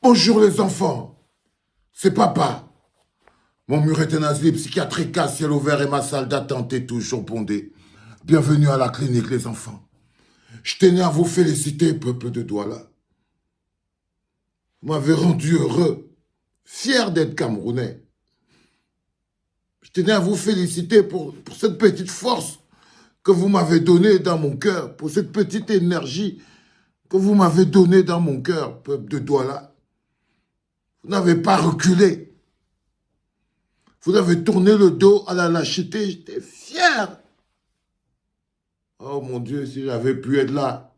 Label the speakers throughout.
Speaker 1: Bonjour les enfants, c'est papa. Mon mur est un asile psychiatrique à ciel ouvert et ma salle d'attente est toujours bondée. Bienvenue à la clinique les enfants. Je tenais à vous féliciter, peuple de Douala. Vous m'avez rendu heureux, fier d'être Camerounais. Je tenais à vous féliciter pour cette petite force que vous m'avez donnée dans mon cœur, pour cette petite énergie que vous m'avez donnée dans mon cœur, peuple de Douala. Vous n'avez pas reculé. Vous avez tourné le dos à la lâcheté, j'étais fier. Oh mon Dieu, si j'avais pu être là.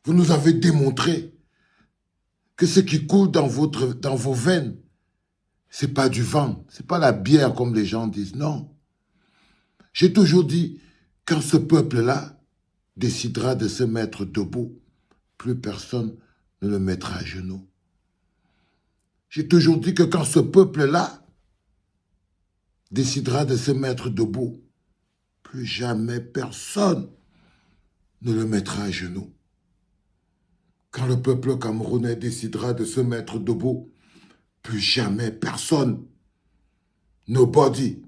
Speaker 1: Vous nous avez démontré que ce qui coule dans vos veines, c'est pas du vin, c'est pas la bière comme les gens disent, non. J'ai toujours dit, quand ce peuple-là décidera de se mettre debout, plus personne ne le mettra à genoux. J'ai toujours dit que quand ce peuple-là décidera de se mettre debout, plus jamais personne ne le mettra à genoux. Quand le peuple camerounais décidera de se mettre debout, plus jamais personne, nobody,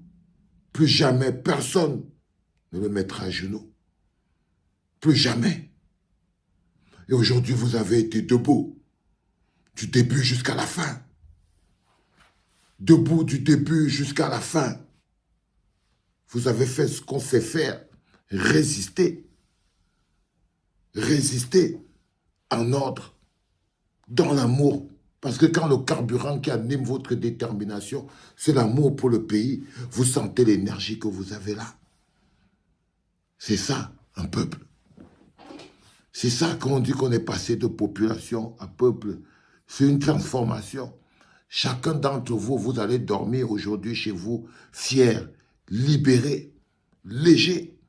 Speaker 1: plus jamais personne ne le mettra à genoux. Plus jamais. Et aujourd'hui, vous avez été debout, du début jusqu'à la fin. Debout du début jusqu'à la fin. Vous avez fait ce qu'on sait faire, résister. Résister en ordre, dans l'amour. Parce que quand le carburant qui anime votre détermination, c'est l'amour pour le pays, vous sentez l'énergie que vous avez là. C'est ça, un peuple. C'est ça qu'on dit qu'on est passé de population à peuple. C'est une transformation. Chacun d'entre vous, vous allez dormir aujourd'hui chez vous, fier, libéré, léger.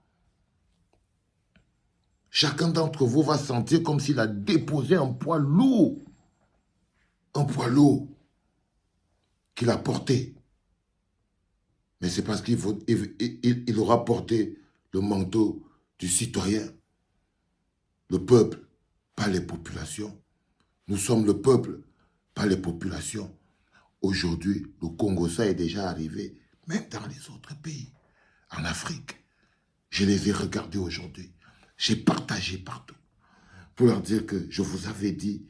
Speaker 1: Chacun d'entre vous va sentir comme s'il a déposé un poids lourd. Un poids lourd qu'il a porté. Mais c'est parce qu'il aura porté le manteau du citoyen. Le peuple, pas les populations. Nous sommes le peuple, pas les populations. Aujourd'hui, le Congo, ça est déjà arrivé, même dans les autres pays, en Afrique. Je les ai regardés aujourd'hui. J'ai partagé partout pour leur dire que je vous avais dit,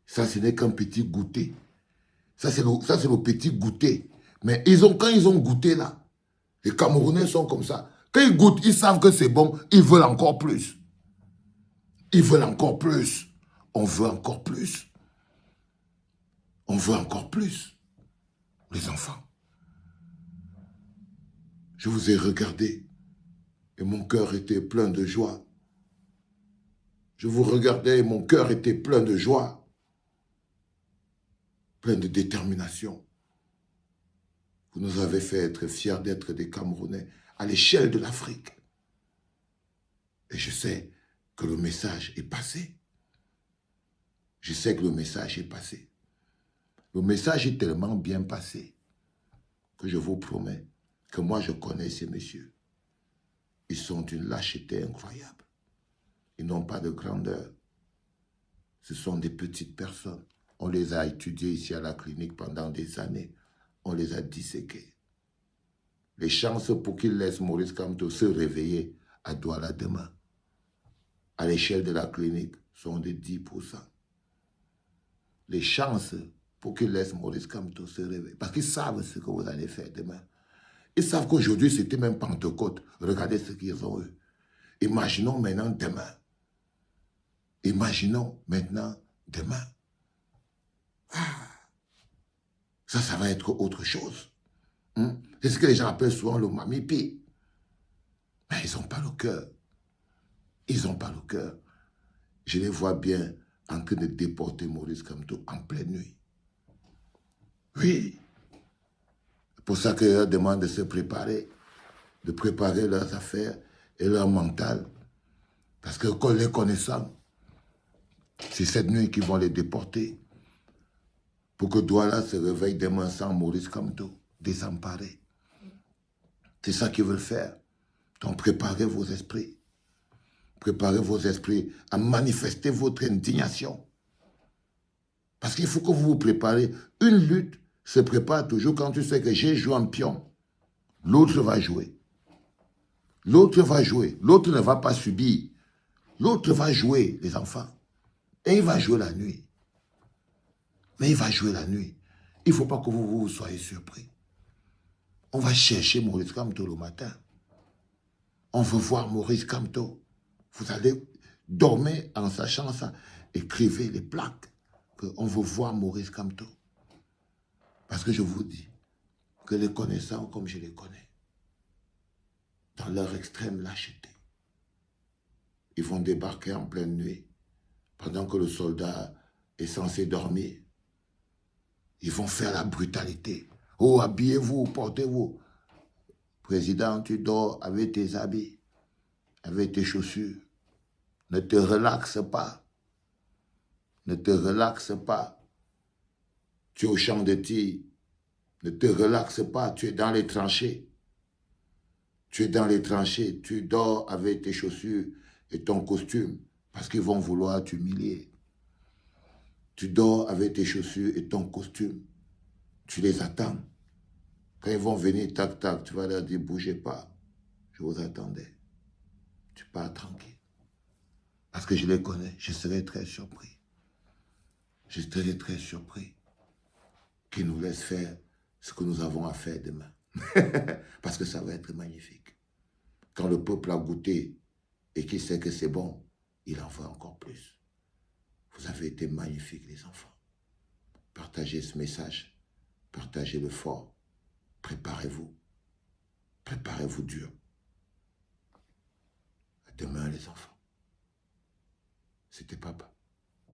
Speaker 1: ça ce n'est qu'un petit goûter. Ça c'est le petit goûter. Mais quand ils ont goûté là, les Camerounais sont comme ça. Quand ils goûtent, ils savent que c'est bon, ils veulent encore plus. Ils veulent encore plus. On veut encore plus. On veut encore plus. Les enfants. Je vous ai regardé et mon cœur était plein de joie. Je vous regardais et mon cœur était plein de joie, plein de détermination. Vous nous avez fait être fiers d'être des Camerounais à l'échelle de l'Afrique. Et je sais que le message est passé. Je sais que le message est passé. Le message est tellement bien passé que je vous promets que moi je connais ces messieurs. Ils sont d'une lâcheté incroyable. Ils n'ont pas de grandeur. Ce sont des petites personnes. On les a étudiés ici à la clinique pendant des années. On les a disséqués. Les chances pour qu'ils laissent Maurice Kamto se réveiller à Douala demain, à l'échelle de la clinique, sont de 10%. Les chances pour qu'ils laissent Maurice Kamto se réveiller, parce qu'ils savent ce que vous allez faire demain. Ils savent qu'aujourd'hui, c'était même Pentecôte. Regardez ce qu'ils ont eu. Imaginons maintenant demain. Imaginons maintenant demain. Ça va être autre chose. C'est ce que les gens appellent souvent le mamipi. Mais ils n'ont pas le cœur. Ils n'ont pas le cœur. Je les vois bien en train de déporter Maurice Kamto en pleine nuit. Oui. C'est pour ça que leur demande de se préparer, de préparer leurs affaires et leur mental. Parce que les connaissant, c'est cette nuit qu'ils vont les déporter. Pour que Douala se réveille demain sans Maurice Kamto, désemparé. C'est ça qu'ils veulent faire. Donc préparez vos esprits. Préparez vos esprits à manifester votre indignation. Parce qu'il faut que vous vous préparez. Une lutte se prépare toujours quand tu sais que j'ai joué un pion. L'autre va jouer. L'autre va jouer. L'autre ne va pas subir. L'autre va jouer, les enfants. Et il va jouer la nuit. Mais il va jouer la nuit. Il ne faut pas que vous soyez surpris. On va chercher Maurice Kamto le matin. On veut voir Maurice Kamto. Vous allez dormir en sachant ça. Écrivez les plaques qu'on veut voir Maurice Kamto. Parce que je vous dis que les connaissants comme je les connais, dans leur extrême lâcheté, ils vont débarquer en pleine nuit, pendant que le soldat est censé dormir. Ils vont faire la brutalité. Oh, habillez-vous, portez-vous. Président, tu dors avec tes habits, avec tes chaussures. Ne te relaxe pas. Ne te relaxe pas. Tu es au champ de tir. Ne te relaxe pas. Tu es dans les tranchées. Tu es dans les tranchées. Tu dors avec tes chaussures et ton costume parce qu'ils vont vouloir t'humilier. Tu dors avec tes chaussures et ton costume. Tu les attends. Quand ils vont venir, tac, tac, tu vas leur dire, bougez pas. Je vous attendais. Tu pars tranquille. Parce que je les connais. Je serai très surpris. Je serai très surpris qu'ils nous laissent faire ce que nous avons à faire demain. Parce que ça va être magnifique. Quand le peuple a goûté et qu'il sait que c'est bon, il en veut encore plus. Vous avez été magnifiques, les enfants. Partagez ce message. Partagez-le fort. Préparez-vous. Préparez-vous dur. À demain, les enfants. C'était papa.